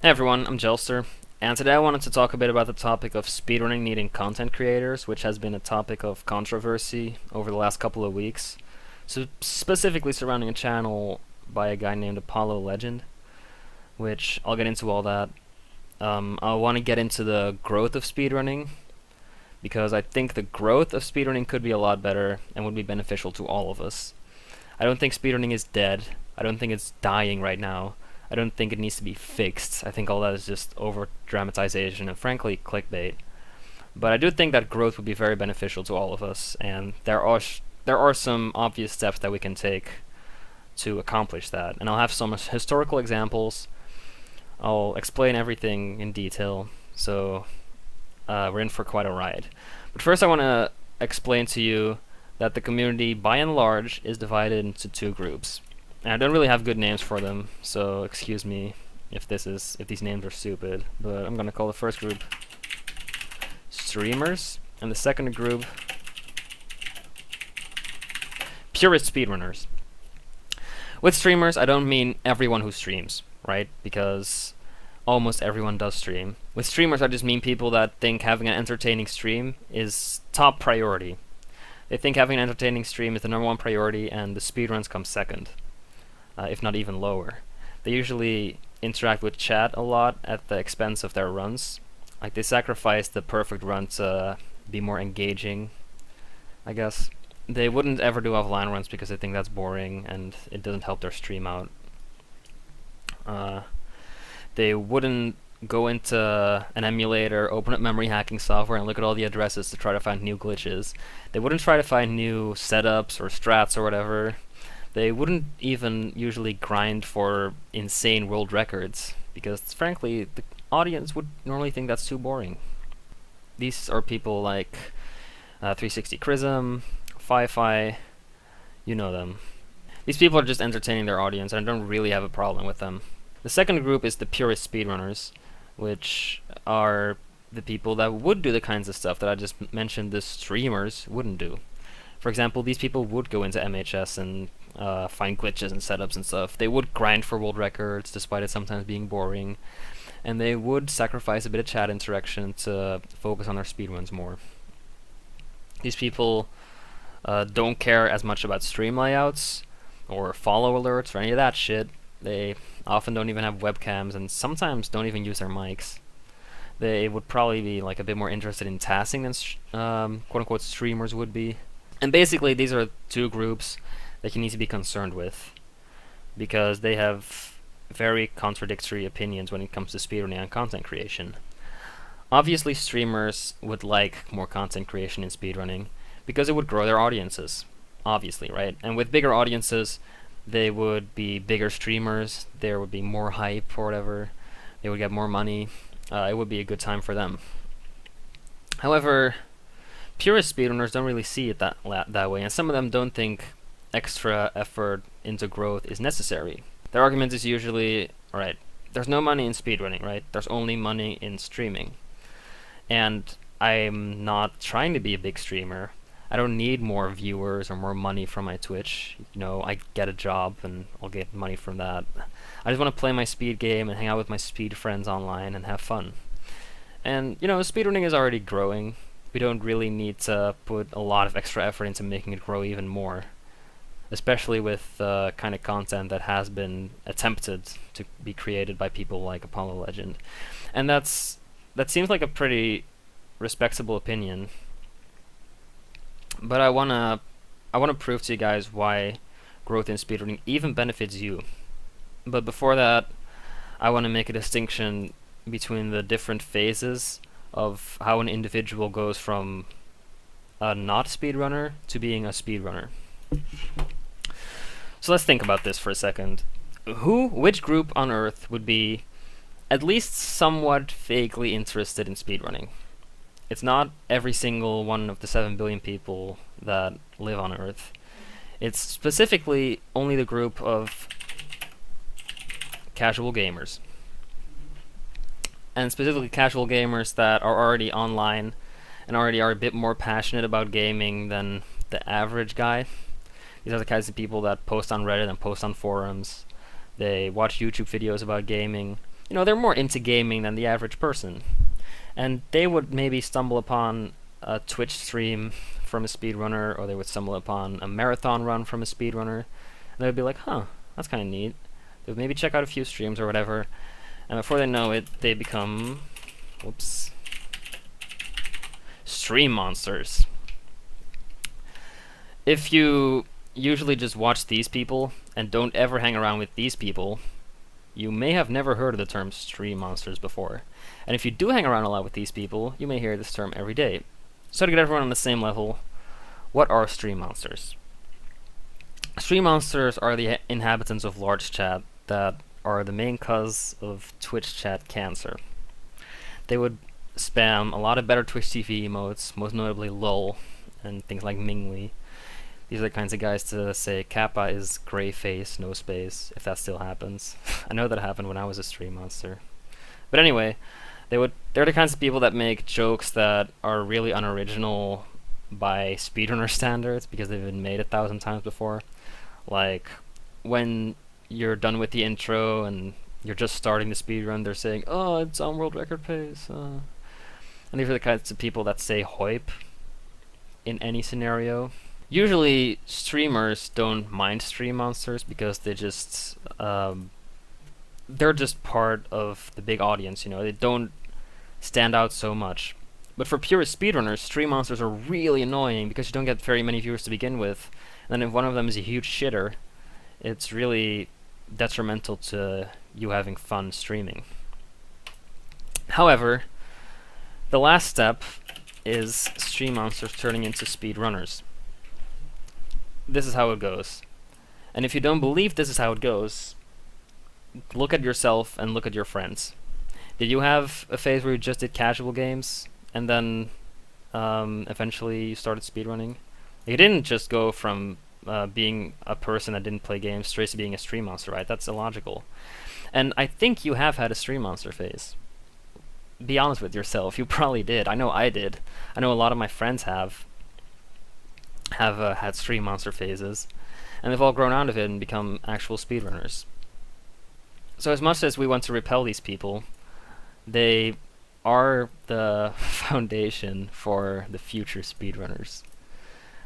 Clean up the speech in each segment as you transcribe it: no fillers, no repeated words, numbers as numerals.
Hey everyone, I'm Jelster, and today I wanted to talk a bit about the topic of speedrunning needing content creators, which has been a topic of controversy over the last couple of weeks. So specifically surrounding a channel by a guy named Apollo Legend, which I'll get into all that. I want to get into the growth of speedrunning, because I think the growth of speedrunning could be a lot better and would be beneficial to all of us. I don't think speedrunning is dead. I don't think it's dying right now. I don't think it needs to be fixed. I think all that is just over dramatization and frankly clickbait. But I do think that growth would be very beneficial to all of us, and there are some obvious steps that we can take to accomplish that. And I'll have some historical examples. I'll explain everything in detail, so we're in for quite a ride. But first I want to explain to you that the community, by and large, is divided into two groups. And I don't really have good names for them, so excuse me if these names are stupid. But I'm gonna call the first group streamers, and the second group purist speedrunners. With streamers, I don't mean everyone who streams, right? Because almost everyone does stream. With streamers, I just mean people that think having an entertaining stream is top priority. They think having an entertaining stream is the number one priority, and the speedruns come second. If not even lower. They usually interact with chat a lot at the expense of their runs. Like, they sacrifice the perfect run to be more engaging, I guess. They wouldn't ever do offline runs because they think that's boring and it doesn't help their stream out. They wouldn't go into an emulator, open up memory hacking software, and look at all the addresses to try to find new glitches. They wouldn't try to find new setups or strats or whatever. They wouldn't even usually grind for insane world records, because frankly, the audience would normally think that's too boring. These are people like 360 Chrism, Fi-Fi, you know them. These people are just entertaining their audience, and I don't really have a problem with them. The second group is the purist speedrunners, which are the people that would do the kinds of stuff that I just mentioned the streamers wouldn't do. For example, these people would go into MHS and find glitches and setups and stuff. They would grind for world records, despite it sometimes being boring. And they would sacrifice a bit of chat interaction to focus on their speedruns more. These people don't care as much about stream layouts, or follow alerts, or any of that shit. They often don't even have webcams, and sometimes don't even use their mics. They would probably be like a bit more interested in tasking than quote-unquote streamers would be. And basically, these are two groups that you need to be concerned with, because they have very contradictory opinions when it comes to speedrunning and content creation. Obviously, streamers would like more content creation in speedrunning, because it would grow their audiences, obviously, right? And with bigger audiences, they would be bigger streamers, there would be more hype or whatever, they would get more money, it would be a good time for them. However, purist speedrunners don't really see it that way, and some of them don't think extra effort into growth is necessary. Their argument is usually, alright, there's no money in speedrunning, right? There's only money in streaming. And I'm not trying to be a big streamer. I don't need more viewers or more money from my Twitch. You know, I get a job and I'll get money from that. I just want to play my speed game and hang out with my speed friends online and have fun. And, you know, speedrunning is already growing. We don't really need to put a lot of extra effort into making it grow even more, especially with the kind of content that has been attempted to be created by people like Apollo Legend. And that seems like a pretty respectable opinion, but I wanna prove to you guys why growth in speedrunning even benefits you. But before that, I want to make a distinction between the different phases of how an individual goes from a not speedrunner to being a speedrunner. So let's think about this for a second. Which group on Earth would be at least somewhat vaguely interested in speedrunning? It's not every single one of the 7 billion people that live on Earth. It's specifically only the group of casual gamers. And specifically casual gamers that are already online and already are a bit more passionate about gaming than the average guy. These are the kinds of people that post on Reddit and post on forums. They watch YouTube videos about gaming, they're more into gaming than the average person. And they would maybe stumble upon a Twitch stream from a speedrunner, or they would stumble upon a marathon run from a speedrunner, and they would be like, huh, that's kind of neat. They would maybe check out a few streams or whatever, and before they know it, they become, whoops, stream monsters. If you usually just watch these people and don't ever hang around with these people, you may have never heard of the term stream monsters before. And if you do hang around a lot with these people, you may hear this term every day. So to get everyone on the same level, what are stream monsters? Stream monsters are the inhabitants of large chat that are the main cause of Twitch chat cancer. They would spam a lot of better Twitch TV emotes, most notably LOL and things like Mingli. These are the kinds of guys to say Kappa is gray face, no space, if that still happens. I know that happened when I was a stream monster. But anyway, they're the kinds of people that make jokes that are really unoriginal by speedrunner standards because they've been made 1,000 times before. Like, when you're done with the intro and you're just starting the speedrun, they're saying, oh, it's on world record pace. And these are the kinds of people that say HOIP in any scenario. Usually, streamers don't mind stream monsters because they're just part of the big audience, They don't stand out so much. But for purist speedrunners, stream monsters are really annoying because you don't get very many viewers to begin with. And then if one of them is a huge shitter, it's really detrimental to you having fun streaming. However, the last step is stream monsters turning into speedrunners. This is how it goes. And if you don't believe this is how it goes, look at yourself and look at your friends. Did you have a phase where you just did casual games and then eventually you started speedrunning? You didn't just go from being a person that didn't play games straight to being a stream monster, right? That's illogical. And I think you have had a stream monster phase. Be honest with yourself. You probably did. I know I did. I know a lot of my friends have had stream monster phases, and they've all grown out of it and become actual speedrunners. So as much as we want to repel these people, they are the foundation for the future speedrunners,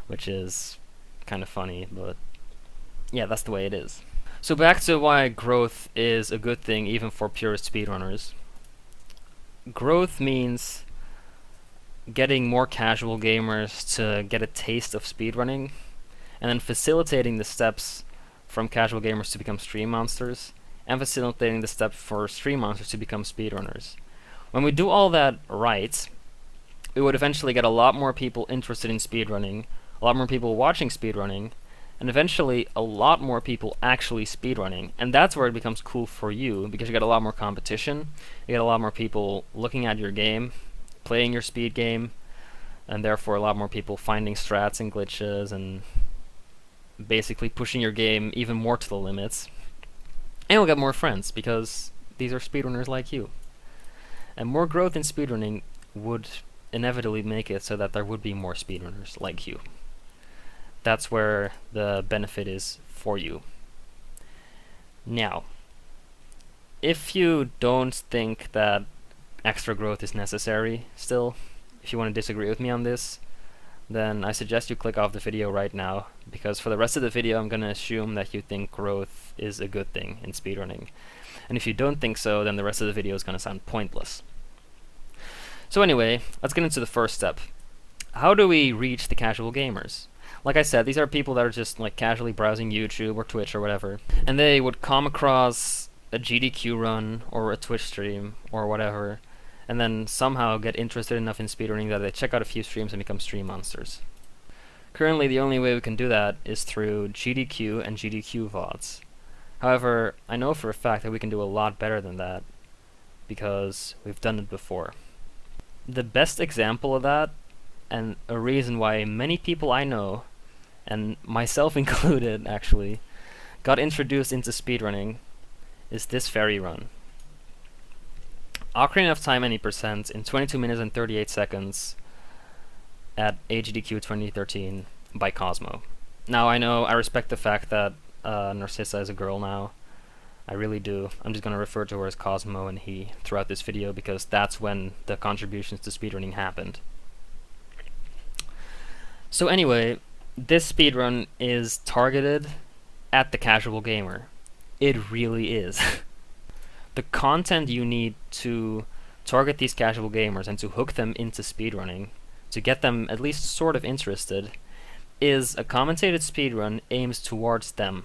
which is kind of funny, but yeah, that's the way it is. So back to why growth is a good thing even for purist speedrunners. Growth means getting more casual gamers to get a taste of speedrunning, and then facilitating the steps from casual gamers to become stream monsters, and facilitating the steps for stream monsters to become speedrunners. When we do all that right, we would eventually get a lot more people interested in speedrunning, a lot more people watching speedrunning, and eventually a lot more people actually speedrunning. And that's where it becomes cool for you, because you get a lot more competition, you get a lot more people looking at your game, playing your speed game, and therefore a lot more people finding strats and glitches and basically pushing your game even more to the limits. And you'll get more friends because these are speedrunners like you. And more growth in speedrunning would inevitably make it so that there would be more speedrunners like you. That's where the benefit is for you. Now, if you don't think that extra growth is necessary still, if you want to disagree with me on this, then I suggest you click off the video right now, because for the rest of the video I'm going to assume that you think growth is a good thing in speedrunning. And if you don't think so, then the rest of the video is going to sound pointless. So anyway, let's get into the first step. How do we reach the casual gamers? Like I said, these are people that are just like casually browsing YouTube or Twitch or whatever, and they would come across a GDQ run or a Twitch stream or whatever, and then somehow get interested enough in speedrunning that they check out a few streams and become stream monsters. Currently, the only way we can do that is through GDQ and GDQ VODs. However, I know for a fact that we can do a lot better than that, because we've done it before. The best example of that, and a reason why many people I know, and myself included actually, got introduced into speedrunning, is this ferry run. Ocarina of Time any percent in 22 minutes and 38 seconds at AGDQ 2013 by Cosmo. Now I know, I respect the fact that Narcissa is a girl now, I really do. I'm just going to refer to her as Cosmo and he throughout this video because that's when the contributions to speedrunning happened. So anyway, this speedrun is targeted at the casual gamer. It really is. The content you need to target these casual gamers and to hook them into speedrunning, to get them at least sort of interested, is a commentated speedrun aimed towards them.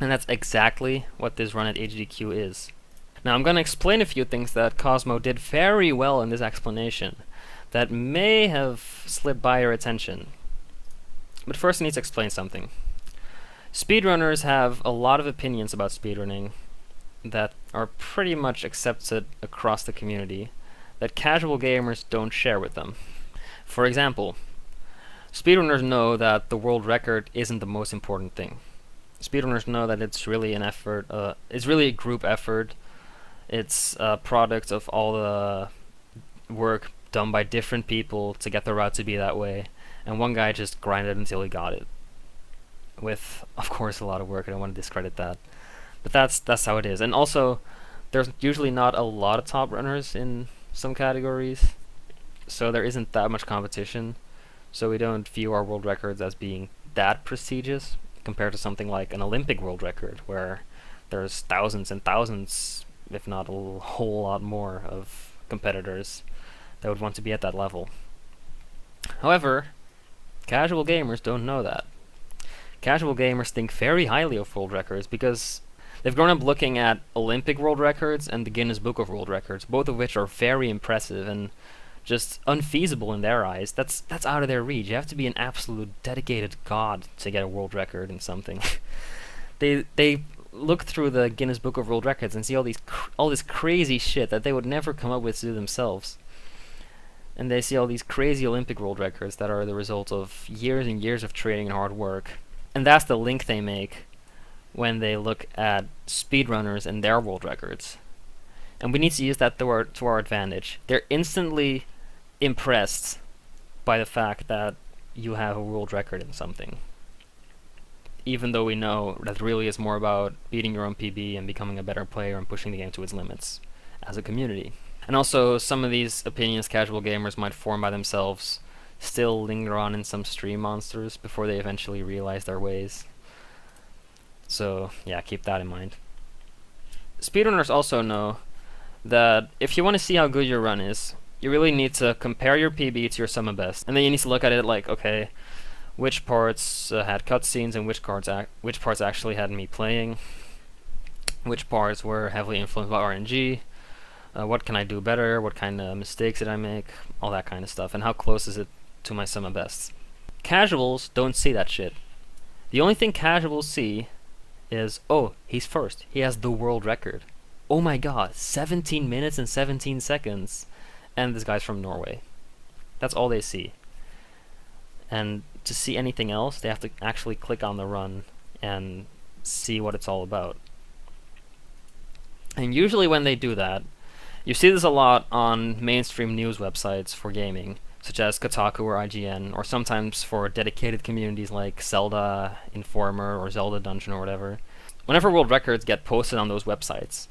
And that's exactly what this run at HDQ is. Now I'm going to explain a few things that Cosmo did very well in this explanation that may have slipped by your attention. But first I need to explain something. Speedrunners have a lot of opinions about speedrunning that are pretty much accepted across the community that casual gamers don't share with them. For example, speedrunners know that the world record isn't the most important thing. Speedrunners know that it's really an effort, it's really a group effort. It's a product of all the work done by different people to get the route to be that way, and one guy just grinded until he got it. With, of course, a lot of work. I don't want to discredit that. But that's how it is. And also, there's usually not a lot of top runners in some categories, so there isn't that much competition. So we don't view our world records as being that prestigious compared to something like an Olympic world record, where there's thousands and thousands, if not a whole lot more, of competitors that would want to be at that level. However, casual gamers don't know that. Casual gamers think very highly of world records because they've grown up looking at Olympic world records and the Guinness Book of World Records, both of which are very impressive and just unfeasible in their eyes. That's out of their reach. You have to be an absolute dedicated god to get a world record in something. They look through the Guinness Book of World Records and see all this crazy shit that they would never come up with to do themselves. And they see all these crazy Olympic world records that are the result of years and years of training and hard work. And that's the link they make when they look at speedrunners and their world records. And we need to use that to our advantage. They're instantly impressed by the fact that you have a world record in something. Even though we know that really is more about beating your own PB and becoming a better player and pushing the game to its limits as a community. And also, some of these opinions casual gamers might form by themselves still linger on in some stream monsters before they eventually realize their ways. So, yeah, keep that in mind. Speedrunners also know that if you want to see how good your run is, you really need to compare your PB to your sum of best. And then you need to look at it like, okay, which parts had cutscenes and which parts actually had me playing, which parts were heavily influenced by RNG, what can I do better, what kind of mistakes did I make, all that kind of stuff, and how close is it to my sum of bests. Casuals don't see that shit. The only thing casuals see is, oh, he's first, he has the world record. Oh my god, 17 minutes and 17 seconds, and this guy's from Norway. That's all they see. And to see anything else, they have to actually click on the run and see what it's all about. And usually when they do that, you see this a lot on mainstream news websites for gaming, such as Kotaku or IGN, or sometimes for dedicated communities like Zelda Informer or Zelda Dungeon or whatever. Whenever world records get posted on those websites,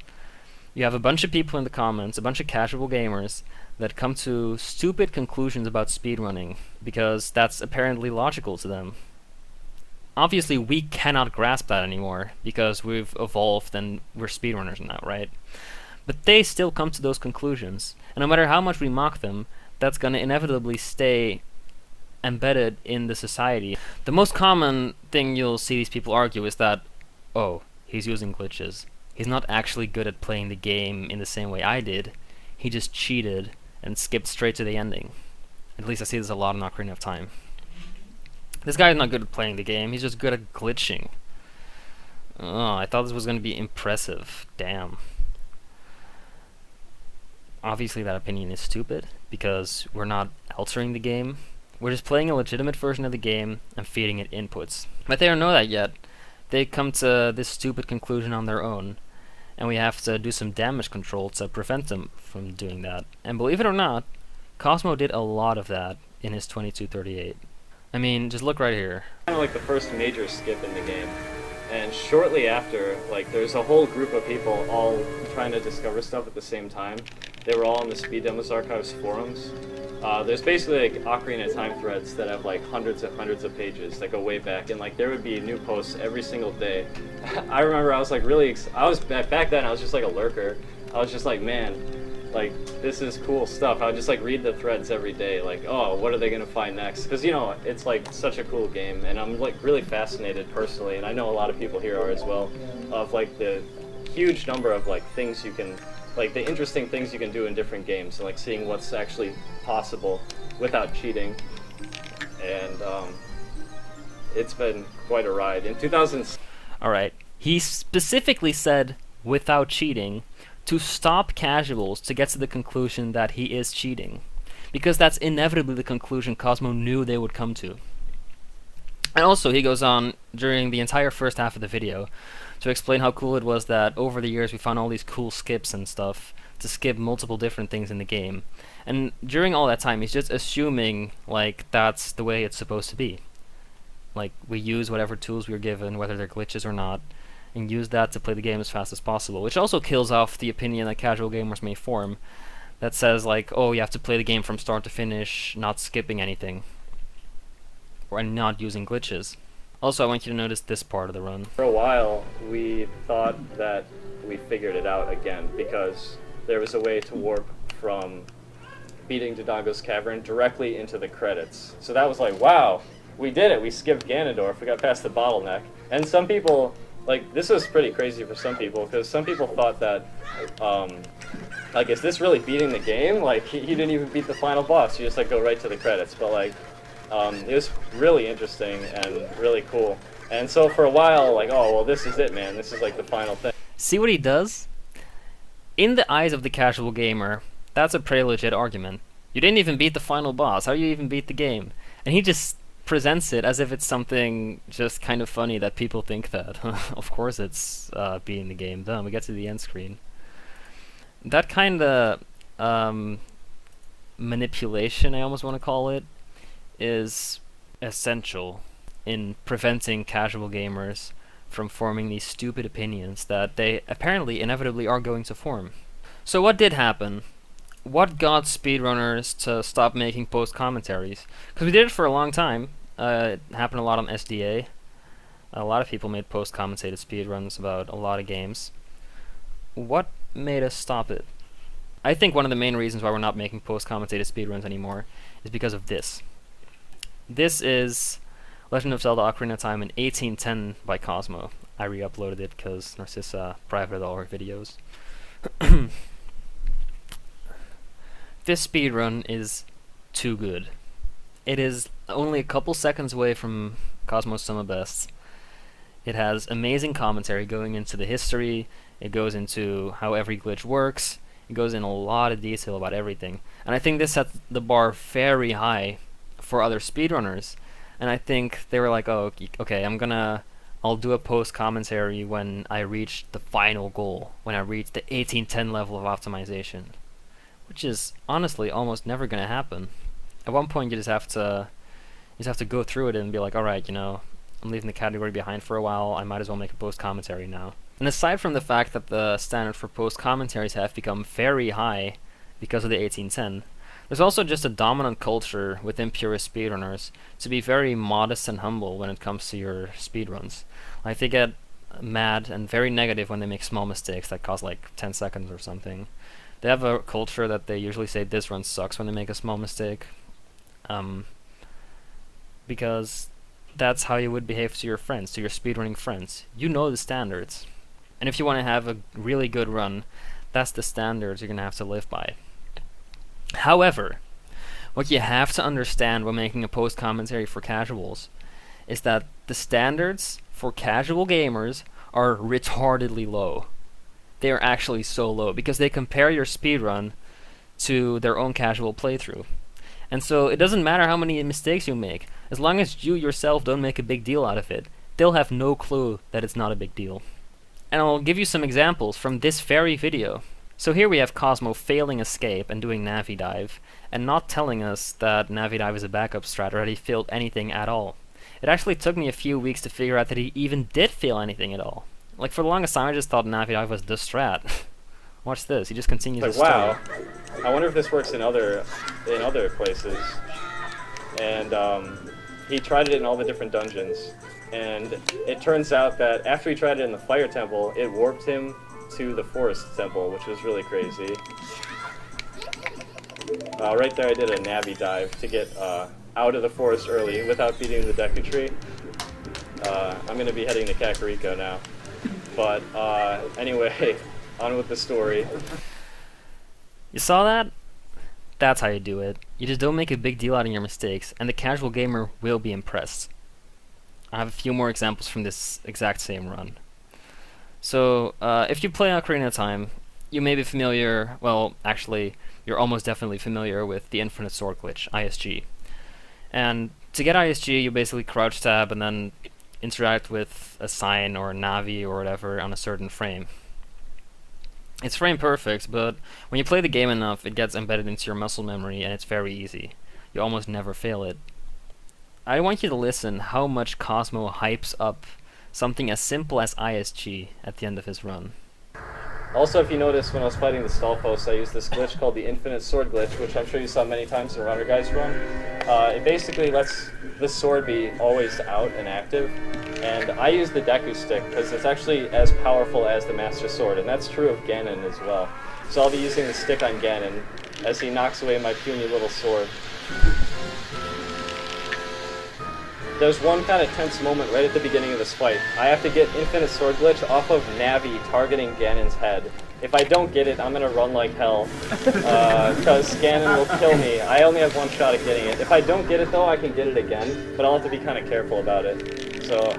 you have a bunch of people in the comments, a bunch of casual gamers, that come to stupid conclusions about speedrunning, because that's apparently logical to them. Obviously, we cannot grasp that anymore, because we've evolved and we're speedrunners now, right? But they still come to those conclusions, and no matter how much we mock them, that's going to inevitably stay embedded in the society. The most common thing you'll see these people argue is that, oh, he's using glitches. He's not actually good at playing the game in the same way I did. He just cheated and skipped straight to the ending. At least I see this a lot in Ocarina of Time. This guy is not good at playing the game, he's just good at glitching. Oh, I thought this was going to be impressive. Damn. Obviously that opinion is stupid, because we're not altering the game. We're just playing a legitimate version of the game and feeding it inputs. But they don't know that yet. They come to this stupid conclusion on their own, and we have to do some damage control to prevent them from doing that. And believe it or not, Cosmo did a lot of that in his 2238. I mean, just look right here. Kind of like the first major skip in the game. and shortly after, like, there's a whole group of people all trying to discover stuff at the same time. They were all in the Speed Demos Archives forums. There's basically like Ocarina of Time threads that have like hundreds of pages that go way back, and like there would be new posts every single day. I remember I was like really, back then I was just like a lurker. I was just like, man, like this is cool stuff. I would just like read the threads every day, like, oh, what are they gonna find next? Because you know it's like such a cool game, and I'm like really fascinated personally, and I know a lot of people here are as well, of like the huge number of like things you can, like the interesting things you can do in different games, and like seeing what's actually possible without cheating. And it's been quite a ride. In 2000. Alright, he specifically said without cheating to stop casuals to get to the conclusion that he is cheating, because that's inevitably the conclusion Cosmo knew they would come to. And also he goes on during the entire first half of the video to explain how cool it was that over the years we found all these cool skips and stuff to skip multiple different things in the game. And during all that time he's just assuming like that's the way it's supposed to be. Like we use whatever tools we were given, whether they're glitches or not, and use that to play the game as fast as possible, which also kills off the opinion that casual gamers may form that says like, oh, you have to play the game from start to finish, not skipping anything, or not using glitches. Also, I want you to notice this part of the run. For a while, we thought that we figured it out again, because there was a way to warp from beating Dodongo's Cavern directly into the credits. So that was like, wow, we did it, we skipped Ganondorf, we got past the bottleneck. And some people, like, this was pretty crazy for some people, because some people thought that, like, is this really beating the game? Like, he didn't even beat the final boss, you just, like, go right to the credits. But, like, it was really interesting and really cool. And so for a while, like, oh, well, this is it, man. This is, like, the final thing. See what he does? In the eyes of the casual gamer, that's a pretty legit argument. You didn't even beat the final boss. How do you even beat the game? And he just presents it as if it's something just kind of funny that people think that. Of course it's beating the game. Done. We get to the end screen. That kind of manipulation, I almost want to call it, is essential in preventing casual gamers from forming these stupid opinions that they apparently inevitably are going to form. So what did happen? What got speedrunners to stop making post commentaries? Because we did it for a long time. It happened a lot on SDA. A lot of people made post commentated speedruns about a lot of games. What made us stop it? I think one of the main reasons why we're not making post commentated speedruns anymore is because of this. This is Legend of Zelda Ocarina of Time in 1810 by Cosmo. I re-uploaded it because Narcissa privated all our videos. This speedrun is too good. It is only a couple seconds away from Cosmo's Summa Bests. It has amazing commentary going into the history, it goes into how every glitch works, it goes in a lot of detail about everything. And I think this sets the bar very high for other speedrunners. And I think they were like, oh, okay, I'll do a post commentary when I reach the final goal, when I reach the 1810 level of optimization. Which is honestly almost never gonna happen. At one point you just have to go through it and be like, alright, you know, I'm leaving the category behind for a while, I might as well make a post commentary now. And aside from the fact that the standards for post commentaries have become very high because of the 1810, there's also just a dominant culture within purist speedrunners to be very modest and humble when it comes to your speedruns. Like, they get mad and very negative when they make small mistakes that cost like 10 seconds or something. They have a culture that they usually say this run sucks when they make a small mistake. Because that's how you would behave to your friends, to your speedrunning friends. You know the standards. And if you want to have a really good run, that's the standards you're going to have to live by. However, what you have to understand when making a post commentary for casuals is that the standards for casual gamers are retardedly low. They are actually so low because they compare your speedrun to their own casual playthrough. And so it doesn't matter how many mistakes you make, as long as you yourself don't make a big deal out of it, they'll have no clue that it's not a big deal. And I'll give you some examples from this very video. So here we have Cosmo failing escape and doing Navi Dive, and not telling us that Navi Dive is a backup strat or that he failed anything at all. It actually took me a few weeks to figure out that he even did fail anything at all. Like, for the longest time, I just thought Navi dive was the strat. Watch this. He just continues Like, his story. wow, I wonder if this works in other places. And he tried it in all the different dungeons. And it turns out that after he tried it in the Fire Temple, it warped him to the Forest Temple, which was really crazy. Right there I did a Navi dive to get out of the forest early without beating the Deku Tree. I'm going to be heading to Kakariko now. But anyway, on with the story. You saw that? That's how you do it. You just don't make a big deal out of your mistakes, and the casual gamer will be impressed. I have a few more examples from this exact same run. So, if you play Ocarina of Time, you may be familiar, well, actually, you're almost definitely familiar with the Infinite Sword glitch, ISG. And to get ISG, you basically crouch tab and then interact with a sign or a Navi or whatever on a certain frame. It's frame perfect, but when you play the game enough, it gets embedded into your muscle memory and it's very easy. You almost never fail it. I want you to listen how much Cosmo hypes up something as simple as ISG at the end of his run. Also, if you notice, when I was fighting the stall post, I used this glitch called the Infinite Sword glitch, which I'm sure you saw many times in Runner Guys run. It basically lets the sword be always out and active, and I use the Deku Stick because it's actually as powerful as the Master Sword, and that's true of Ganon as well. So I'll be using the stick on Ganon as he knocks away my puny little sword. There's one kind of tense moment right at the beginning of this fight. I have to get Infinite Sword glitch off of Navi targeting Ganon's head. If I don't get it, I'm gonna run like hell, because Ganon will kill me. I only have one shot at getting it. If I don't get it though, I can get it again, but I'll have to be kind of careful about it. So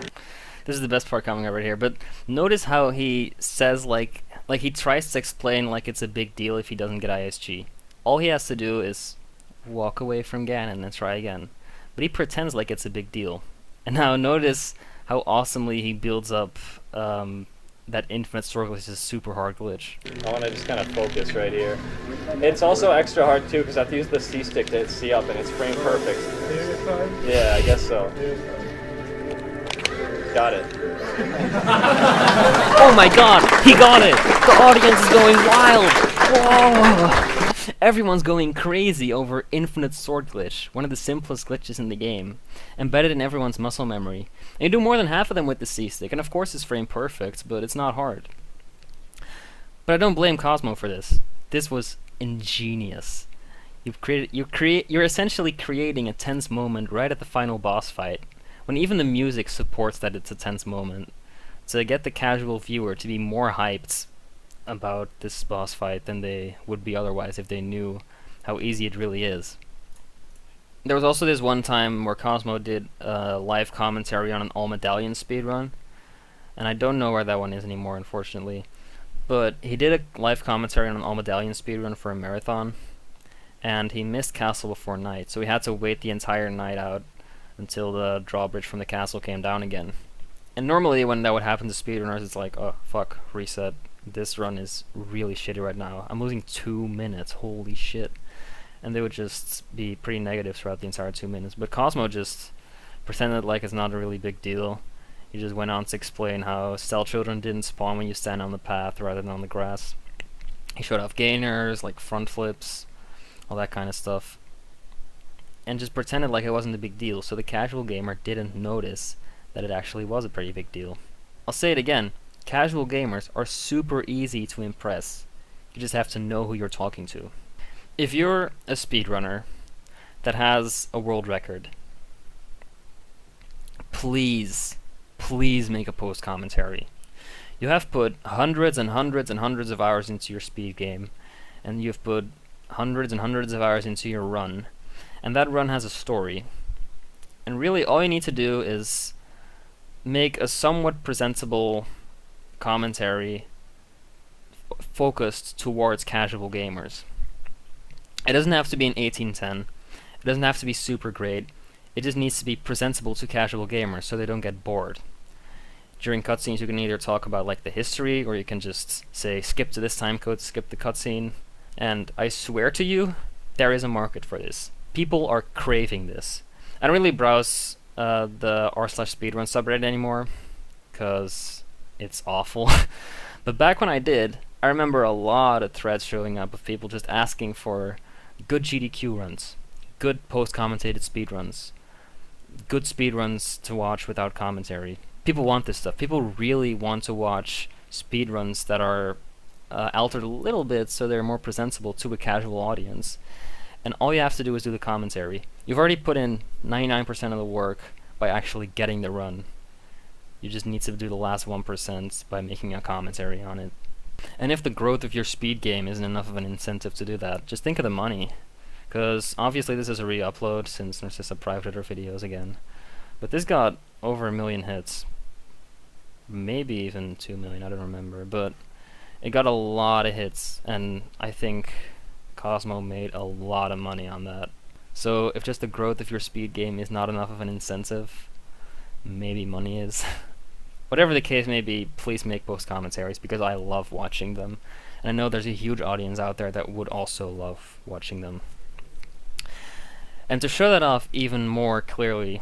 this is the best part coming up right here, but notice how he says like he tries to explain like it's a big deal if he doesn't get ISG. All he has to do is walk away from Ganon and try again. But he pretends like it's a big deal. And now notice how awesomely he builds up that Infinite Sword glitch is a super hard glitch. I want to just kind of focus right here. It's also extra hard too because I have to use the C stick to hit C up and it's frame perfect. Yeah, I guess so. Got it. Oh my god! He got it! The audience is going wild! Whoa! Everyone's going crazy over Infinite Sword glitch, one of the simplest glitches in the game, embedded in everyone's muscle memory. And you do more than half of them with the C-stick, and of course it's frame perfect, but it's not hard. But I don't blame Cosmo for this. This was ingenious. You're essentially creating a tense moment right at the final boss fight, when even the music supports that it's a tense moment, to get the casual viewer to be more hyped about this boss fight than they would be otherwise if they knew how easy it really is. There was also this one time where Cosmo did a live commentary on an all medallion speedrun, and I don't know where that one is anymore, unfortunately, but he did a live commentary on an all medallion speedrun for a marathon, and he missed Castle Before Night, so he had to wait the entire night out until the drawbridge from the castle came down again. And normally when that would happen to speedrunners, it's like, oh fuck, reset. This run is really shitty right now. I'm losing 2 minutes, holy shit. And they would just be pretty negative throughout the entire 2 minutes. But Cosmo just pretended like it's not a really big deal. He just went on to explain how Cell Children didn't spawn when you stand on the path rather than on the grass. He showed off gainers, like front flips, all that kind of stuff. And just pretended like it wasn't a big deal, so the casual gamer didn't notice that it actually was a pretty big deal. I'll say it again. Casual gamers are super easy to impress. You just have to know who you're talking to. If you're a speedrunner that has a world record, please make a post commentary. You have put hundreds and hundreds and hundreds of hours into your speed game, and you've put hundreds and hundreds of hours into your run, and that run has a story. And really all you need to do is make a somewhat presentable commentary focused towards casual gamers. It doesn't have to be an 1810. It doesn't have to be super great. It just needs to be presentable to casual gamers so they don't get bored. During cutscenes you can either talk about like the history, or you can just say skip to this time code, skip the cutscene. And I swear to you, there is a market for this. People are craving this. I don't really browse the r/speedrun subreddit anymore, because it's awful. But back when I did, I remember a lot of threads showing up of people just asking for good GDQ runs, good post-commentated speedruns, good speedruns to watch without commentary. People want this stuff. People really want to watch speedruns that are altered a little bit so they're more presentable to a casual audience. And all you have to do is do the commentary. You've already put in 99% of the work by actually getting the run. You just need to do the last 1% by making a commentary on it. And if the growth of your speed game isn't enough of an incentive to do that, just think of the money. Because obviously this is a re-upload since Narcissa privated her videos again. But this got over 1 million hits. Maybe even 2 million, I don't remember. But it got a lot of hits, and I think Cosmo made a lot of money on that. So if just the growth of your speed game is not enough of an incentive, maybe money is. Whatever the case may be, please make post commentaries because I love watching them. And I know there's a huge audience out there that would also love watching them. And to show that off even more clearly,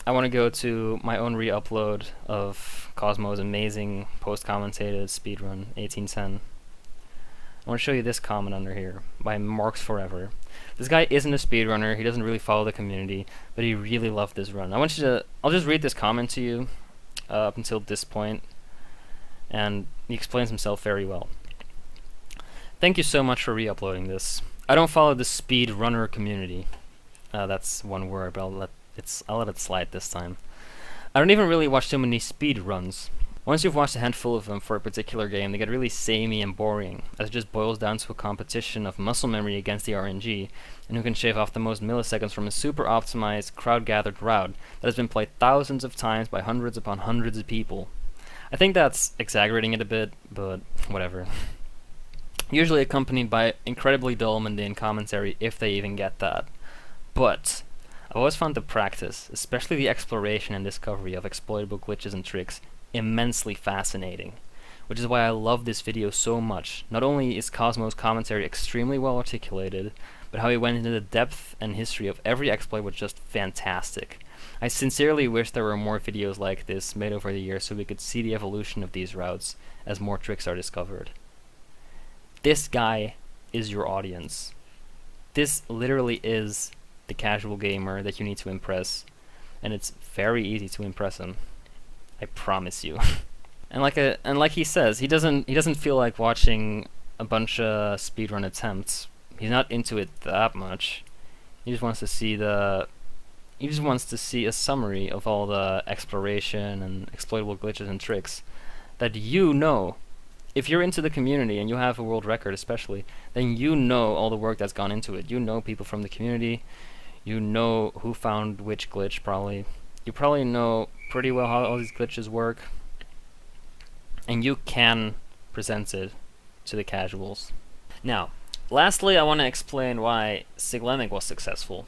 I want to go to my own re-upload of Cosmo's amazing post-commentated speedrun, 1810. I want to show you this comment under here, by Marks Forever. This guy isn't a speedrunner, he doesn't really follow the community, but he really loved this run. I'll just read this comment to you up until this point, and he explains himself very well. Thank you so much for re-uploading this. I don't follow the speedrunner community. That's one word, but I'll let it slide this time. I don't even really watch too many speed runs. Once you've watched a handful of them for a particular game, they get really samey and boring, as it just boils down to a competition of muscle memory against the RNG, and who can shave off the most milliseconds from a super optimized, crowd-gathered route that has been played thousands of times by hundreds upon hundreds of people. I think that's exaggerating it a bit, but whatever. Usually accompanied by incredibly dull, mundane commentary, if they even get that. But I've always found the practice, especially the exploration and discovery of exploitable glitches and tricks, immensely fascinating, which is why I love this video so much. Not only is Cosmo's commentary extremely well articulated, but how he went into the depth and history of every exploit was just fantastic. I sincerely wish there were more videos like this made over the years so we could see the evolution of these routes as more tricks are discovered. This guy is your audience. This literally is the casual gamer that you need to impress, and it's very easy to impress him. I promise you. and like he says, he doesn't feel like watching a bunch of speedrun attempts. He's not into it that much. He just wants to see a summary of all the exploration and exploitable glitches and tricks that you know. If you're into the community and you have a world record especially, then you know all the work that's gone into it. You know people from the community. You know who found which glitch, probably. You probably know pretty well how all these glitches work. And you can present it to the casuals. Now, lastly, I want to explain why Sig Lemak was successful.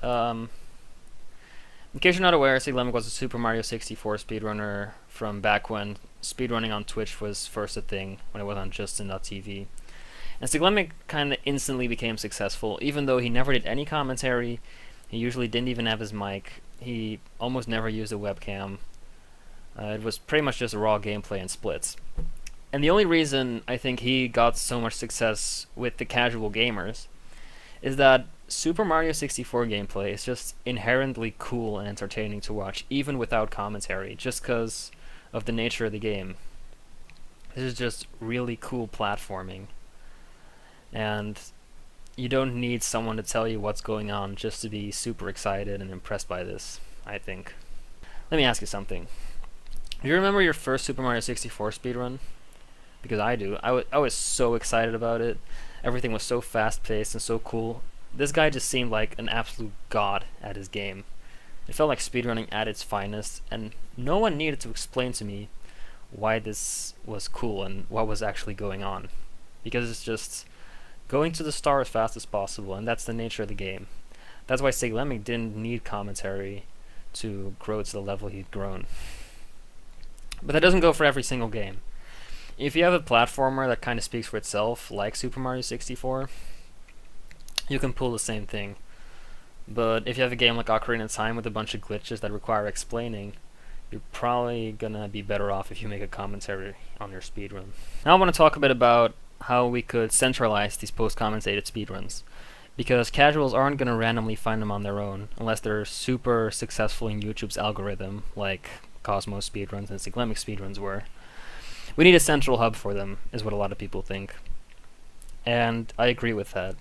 In case you're not aware, Sig Lemak was a Super Mario 64 speedrunner from back when speedrunning on Twitch was first a thing, when it was on Justin.tv. And Sig Lemak kind of instantly became successful, even though he never did any commentary. He usually didn't even have his mic. He almost never used a webcam. It was pretty much just raw gameplay and splits. And the only reason I think he got so much success with the casual gamers is that Super Mario 64 gameplay is just inherently cool and entertaining to watch, even without commentary, just because of the nature of the game. This is just really cool platforming. And you don't need someone to tell you what's going on just to be super excited and impressed by this, I think. Let me ask you something. Do you remember your first Super Mario 64 speedrun? Because I do. I was so excited about it. Everything was so fast-paced and so cool. This guy just seemed like an absolute god at his game. It felt like speedrunning at its finest, and no one needed to explain to me why this was cool and what was actually going on. Because it's just going to the star as fast as possible, and that's the nature of the game. That's why Sig Lemak didn't need commentary to grow to the level he'd grown. But that doesn't go for every single game. If you have a platformer that kind of speaks for itself, like Super Mario 64, you can pull the same thing. But if you have a game like Ocarina of Time with a bunch of glitches that require explaining, you're probably gonna be better off if you make a commentary on your speedrun. Now I want to talk a bit about how we could centralize these post-commentated speedruns, because casuals aren't gonna randomly find them on their own unless they're super successful in YouTube's algorithm, like Cosmo speedruns and Sig Lemak speedruns were. We need a central hub for them, is what a lot of people think. And I agree with that.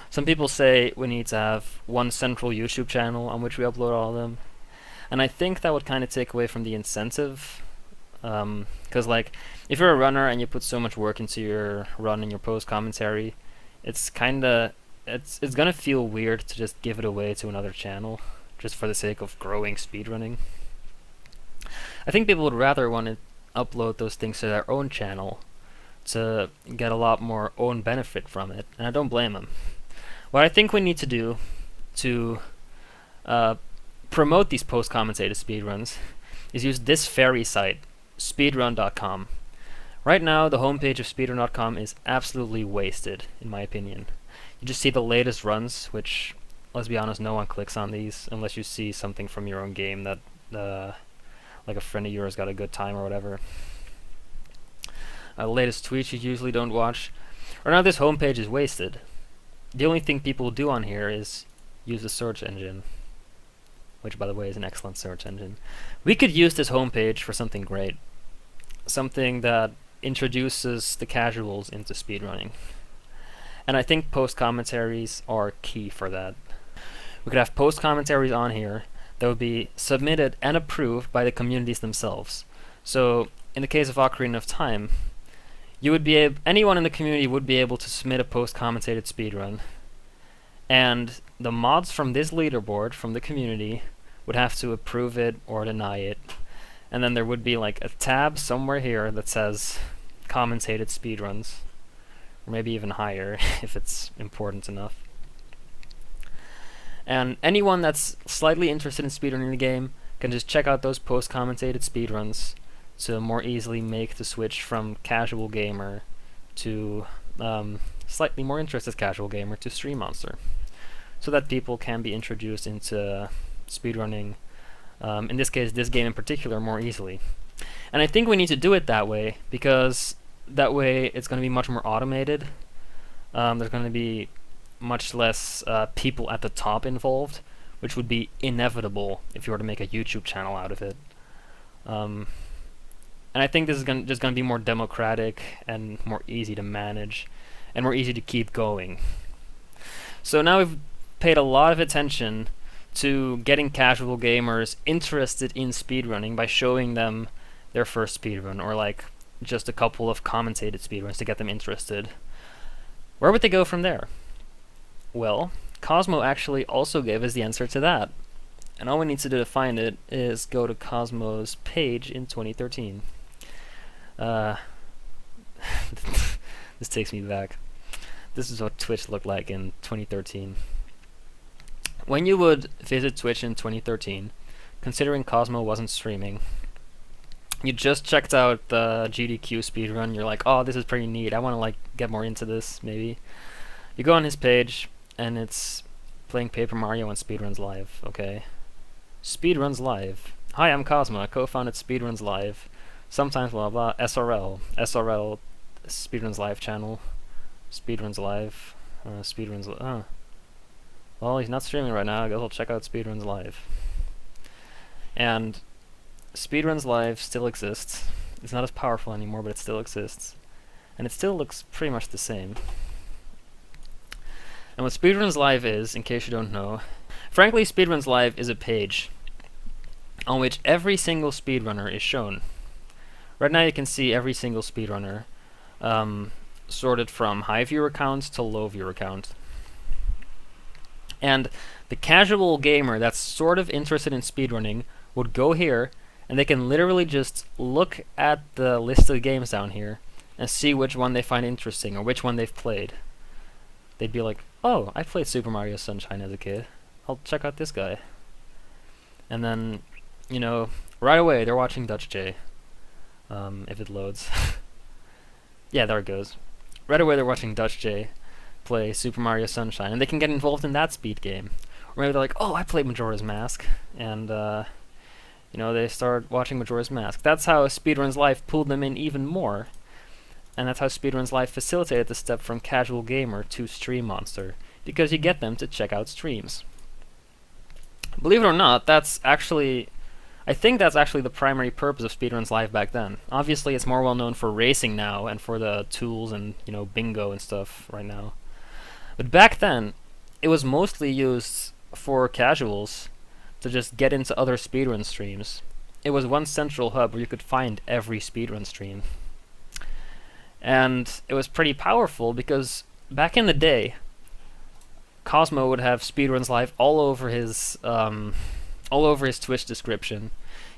Some people say we need to have one central YouTube channel on which we upload all of them. And I think that would kind of take away from the incentive. Because, like, if you're a runner and you put so much work into your run and your post commentary, it's gonna feel weird to just give it away to another channel just for the sake of growing speedrunning. I think people would rather want to upload those things to their own channel to get a lot more own benefit from it, and I don't blame them. What I think we need to do to promote these post-commentated speedruns is use this fairy site, speedrun.com. Right now, the homepage of speedrun.com is absolutely wasted, in my opinion. You just see the latest runs, which, let's be honest, no one clicks on these unless you see something from your own game that, like a friend of yours got a good time or whatever. The latest tweets you usually don't watch. Right now, this homepage is wasted. The only thing people do on here is use the search engine, which, by the way, is an excellent search engine. We could use this homepage for something great, something that introduces the casuals into speedrunning. And I think post commentaries are key for that. We could have post commentaries on here that would be submitted and approved by the communities themselves. So, in the case of Ocarina of Time, you would be anyone in the community would be able to submit a post-commentated speedrun, and the mods from this leaderboard from the community would have to approve it or deny it, and then there would be like a tab somewhere here that says commentated speedruns, or maybe even higher if it's important enough. And anyone that's slightly interested in speedrunning the game can just check out those post-commentated speedruns to more easily make the switch from casual gamer to slightly more interested casual gamer to stream monster, so that people can be introduced into speedrunning, in this case this game in particular, more easily. And I think we need to do it that way because that way it's going to be much more automated. There's going to be much less people at the top involved, which would be inevitable if you were to make a YouTube channel out of it. And I think this is just going to be more democratic and more easy to manage and more easy to keep going. So now we've paid a lot of attention to getting casual gamers interested in speedrunning by showing them their first speedrun, or like just a couple of commentated speedruns to get them interested. Where would they go from there? Well, Cosmo actually also gave us the answer to that. And all we need to do to find it is go to Cosmo's page in 2013. This takes me back. This is what Twitch looked like in 2013. When you would visit Twitch in 2013, considering Cosmo wasn't streaming, you just checked out the GDQ speedrun, you're like, oh, this is pretty neat, I want to like get more into this, maybe. You go on his page, and it's playing Paper Mario and Speedruns Live, okay? Speedruns Live. Hi, I'm Cosmo, I co-founded Speedruns Live. Sometimes blah blah, SRL, Speedruns Live channel. Speedruns Live, well, he's not streaming right now, I guess I'll check out Speedruns Live. And Speedruns Live still exists. It's not as powerful anymore, but it still exists. And it still looks pretty much the same. And what Speedruns Live is, in case you don't know, frankly, Speedruns Live is a page on which every single speedrunner is shown. Right now you can see every single speedrunner, sorted from high viewer count to low viewer count. And the casual gamer that's sort of interested in speedrunning would go here, and they can literally just look at the list of games down here and see which one they find interesting or which one they've played. They'd be like, oh, I played Super Mario Sunshine as a kid. I'll check out this guy. And then, you know, right away they're watching Dutch J. If it loads. Yeah, there it goes. Right away they're watching Dutch J play Super Mario Sunshine, and they can get involved in that speed game. Or maybe they're like, oh, I played Majora's Mask, and they start watching Majora's Mask. That's how Speedrun's Life pulled them in even more, and that's how Speedrun's Life facilitated the step from casual gamer to stream monster, because you get them to check out streams. Believe it or not, I think that's actually the primary purpose of Speedrun's Live back then. Obviously, it's more well known for racing now and for the tools and, bingo and stuff right now. But back then, it was mostly used for casuals to just get into other speedrun streams. It was one central hub where you could find every speedrun stream. And it was pretty powerful because back in the day, Cosmo would have Speedruns Live all over his Twitch description.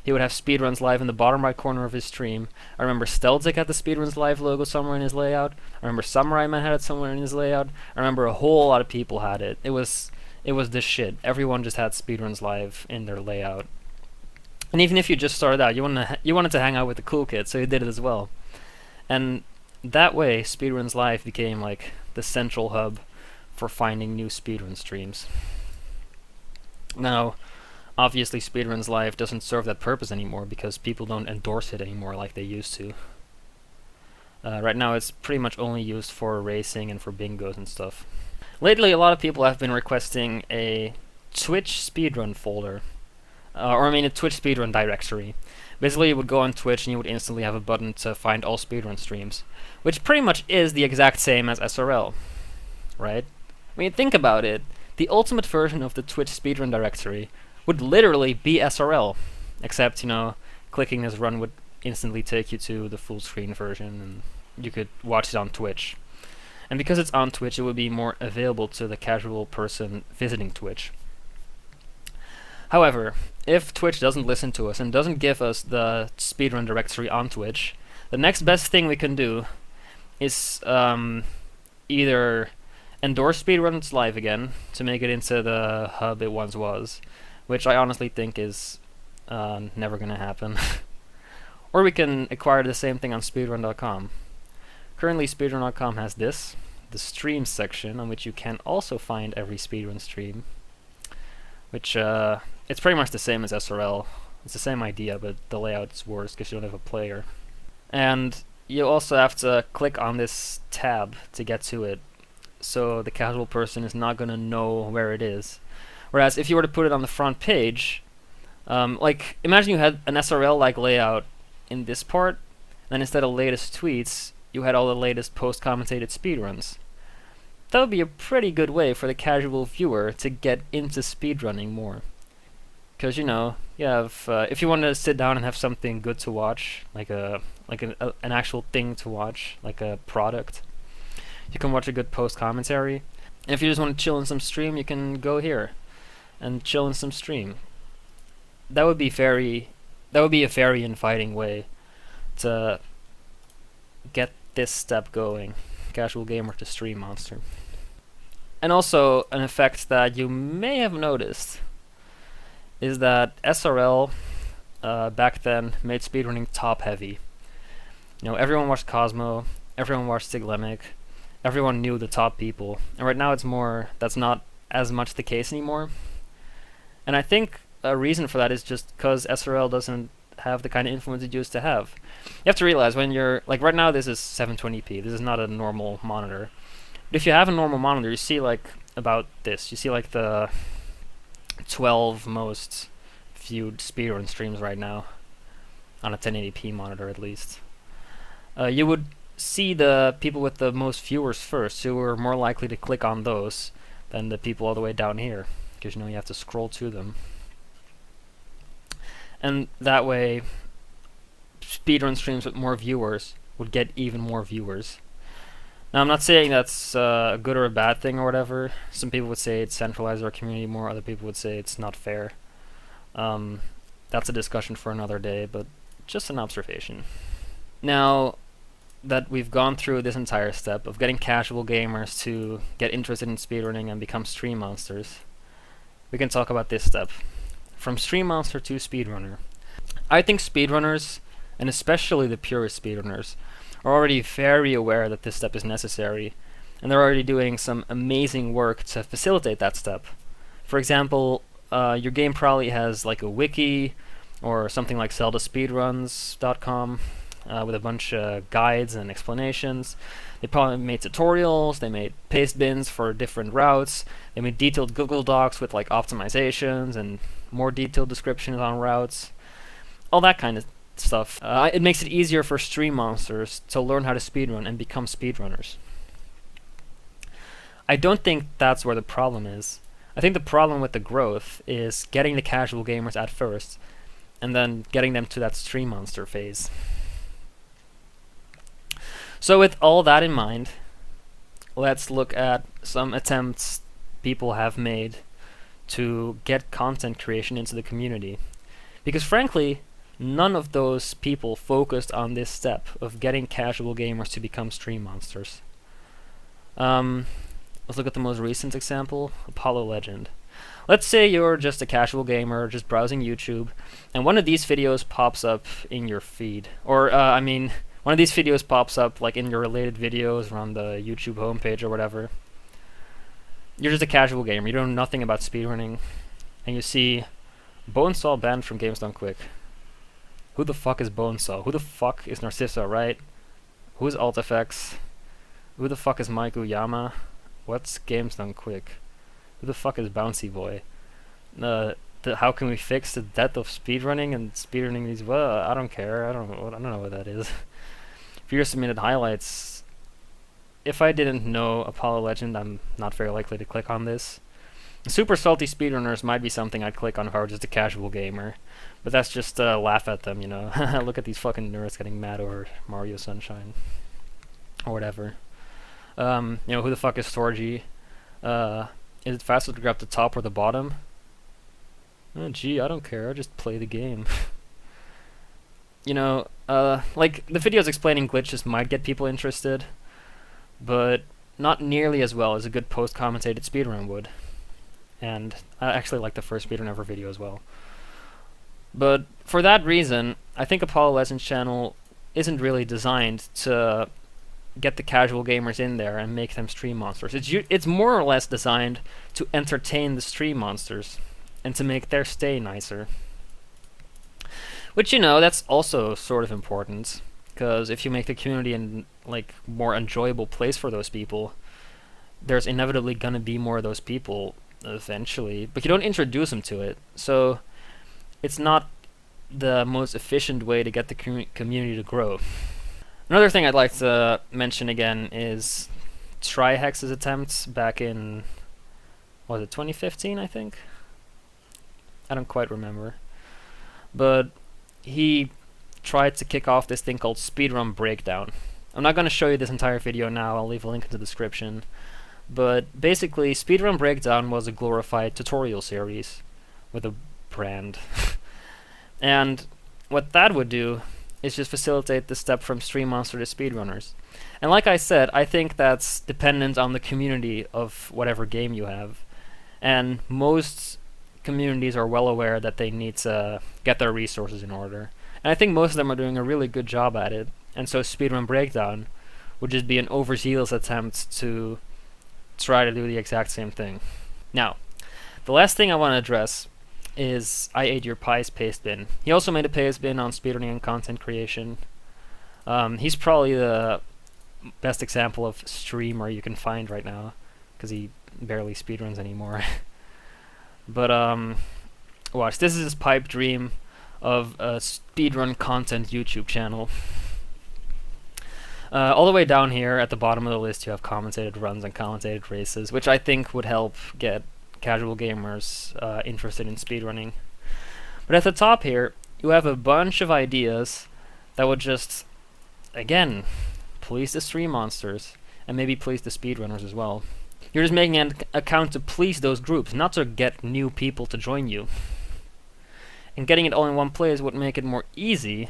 He would have Speedruns Live in the bottom right corner of his stream. I remember Stelzik had the Speedruns Live logo somewhere in his layout. I remember Samurai Man had it somewhere in his layout. I remember a whole lot of people had it. It was this shit. Everyone just had Speedruns Live in their layout. And even if you just started out, you wanted to hang out with the cool kids, so you did it as well. And that way, Speedruns Live became like the central hub for finding new speedrun streams. Now, obviously Speedruns Live doesn't serve that purpose anymore because people don't endorse it anymore like they used to. Right now it's pretty much only used for racing and for bingos and stuff. Lately a lot of people have been requesting a Twitch speedrun folder. A Twitch speedrun directory. Basically you would go on Twitch and you would instantly have a button to find all speedrun streams, which pretty much is the exact same as SRL, right? I mean, think about it. The ultimate version of the Twitch speedrun directory would literally be SRL, except, clicking this run would instantly take you to the full screen version, and you could watch it on Twitch. And because it's on Twitch, it would be more available to the casual person visiting Twitch. However, if Twitch doesn't listen to us and doesn't give us the speedrun directory on Twitch, the next best thing we can do is either endorse Speedruns Live again to make it into the hub it once was, which I honestly think is never going to happen. Or we can acquire the same thing on speedrun.com. Currently, speedrun.com has the streams section, on which you can also find every speedrun stream, which it's pretty much the same as SRL. It's the same idea, but the layout's worse because you don't have a player. And you also have to click on this tab to get to it, so the casual person is not going to know where it is. Whereas if you were to put it on the front page, imagine you had an SRL-like layout in this part, then instead of latest tweets, you had all the latest post-commentated speedruns. That would be a pretty good way for the casual viewer to get into speedrunning more. Because, you have, if you want to sit down and have something good to watch, like an actual thing to watch, like a product, you can watch a good post-commentary. And if you just want to chill in some stream, you can go here and chill in some stream. That would be a very inviting way to get this step going. Casual gamer to stream monster. And also, an effect that you may have noticed is that SRL back then made speedrunning top-heavy. Everyone watched Cosmo, everyone watched Sig Lemak, everyone knew the top people. And right now that's not as much the case anymore. And I think a reason for that is just because SRL doesn't have the kind of influence it used to have. You have to realize when you're, right now this is 720p, this is not a normal monitor. But if you have a normal monitor, you see about this. You see the 12 most viewed speedrun streams right now, on a 1080p monitor at least. You would see the people with the most viewers first, who are more likely to click on those than the people all the way down here, because you have to scroll to them. And that way, speedrun streams with more viewers would get even more viewers. Now, I'm not saying that's a good or a bad thing or whatever. Some people would say it centralizes our community more, other people would say it's not fair. That's a discussion for another day, but just an observation. Now that we've gone through this entire step of getting casual gamers to get interested in speedrunning and become stream monsters, we can talk about this step. From stream monster to speedrunner. I think speedrunners, and especially the purist speedrunners, are already very aware that this step is necessary, and they're already doing some amazing work to facilitate that step. For example, your game probably has like a wiki or something like zeldaspeedruns.com with a bunch of guides and explanations. They probably made tutorials, they made paste bins for different routes, they made detailed Google Docs with like optimizations and more detailed descriptions on routes, all that kind of stuff. It makes it easier for stream monsters to learn how to speedrun and become speedrunners. I don't think that's where the problem is. I think the problem with the growth is getting the casual gamers at first, and then getting them to that stream monster phase. So with all that in mind, let's look at some attempts people have made to get content creation into the community. Because frankly, none of those people focused on this step of getting casual gamers to become stream monsters. Let's look at the most recent example, Apollo Legend. Let's say you're just a casual gamer, just browsing YouTube, and one of these videos pops up in your feed. Or, one of these videos pops up like in your related videos or on the YouTube homepage or whatever. You're just a casual gamer, you don't know nothing about speedrunning, and you see Bonesaw banned from Games Done Quick. Who the fuck is Bonesaw? Who the fuck is Narcissa, right? Who is AltFX? Who the fuck is Mike Uyama? What's Games Done Quick? Who the fuck is Bouncy Boy? How can we fix the death of speedrunning and speedrunning these? Well, I don't care. I don't know what that is. Viewer submitted highlights. If I didn't know Apollo Legend, I'm not very likely to click on this. Super salty speedrunners might be something I'd click on if I were just a casual gamer, but that's just laugh at them, you know. Look at these fucking nerds getting mad over Mario Sunshine or whatever. You know, who the fuck is Storgy? Is it faster to grab the top or the bottom? Oh, gee, I don't care. I just play the game. You know, like, the videos explaining glitches might get people interested, but not nearly as well as a good post-commentated speedrun would. And I actually like the first speedrun ever video as well. But for that reason, I think Apollo Legends channel isn't really designed to get the casual gamers in there and make them stream monsters. It's more or less designed to entertain the stream monsters and to make their stay nicer. Which, you know, that's also sort of important, because if you make the community an more enjoyable place for those people, there's inevitably gonna be more of those people eventually, but you don't introduce them to it, so it's not the most efficient way to get the community to grow. Another thing I'd like to mention again is Trihex's attempts back in, was it 2015, I think? I don't quite remember. But he tried to kick off this thing called Speedrun Breakdown. I'm not going to show you this entire video now, I'll leave a link in the description. But basically, Speedrun Breakdown was a glorified tutorial series with a brand. And what that would do is just facilitate the step from stream monster to speedrunners. And like I said, I think that's dependent on the community of whatever game you have. And most communities are well aware that they need to get their resources in order. And I think most of them are doing a really good job at it. And so Speedrun Breakdown would just be an overzealous attempt to try to do the exact same thing. Now, the last thing I want to address is I Ate Your Pie's paste bin. He also made a paste bin on speedrunning and content creation. He's probably the best example of streamer you can find right now, because he barely speedruns anymore. But watch, this is his pipe dream of a speedrun content YouTube channel. All the way down here at the bottom of the list you have commentated runs and commentated races, which I think would help get casual gamers interested in speedrunning. But at the top here, you have a bunch of ideas that would just, again, please the stream monsters, and maybe please the speedrunners as well. You're just making an account to please those groups, not to get new people to join you. And getting it all in one place would make it more easy,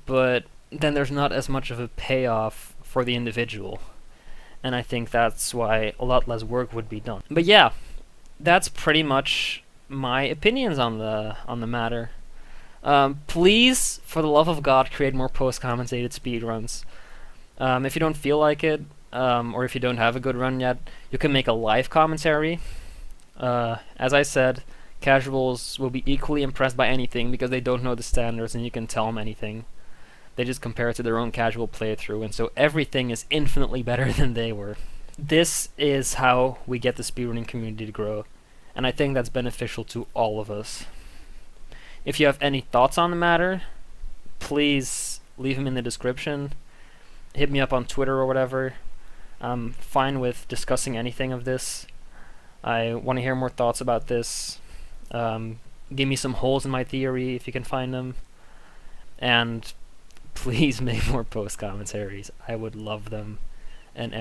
but then there's not as much of a payoff for the individual. And I think that's why a lot less work would be done. But yeah, that's pretty much my opinions on the matter. Please, for the love of God, create more post-commentated speedruns. If you don't feel like it, or if you don't have a good run yet, you can make a live commentary. As I said, casuals will be equally impressed by anything because they don't know the standards and you can tell them anything. They just compare it to their own casual playthrough, and so everything is infinitely better than they were. This is how we get the speedrunning community to grow, and I think that's beneficial to all of us. If you have any thoughts on the matter, please leave them in the description. Hit me up on Twitter or whatever. I'm fine with discussing anything of this. I want to hear more thoughts about this. Give me some holes in my theory if you can find them. And please make more post commentaries. I would love them. And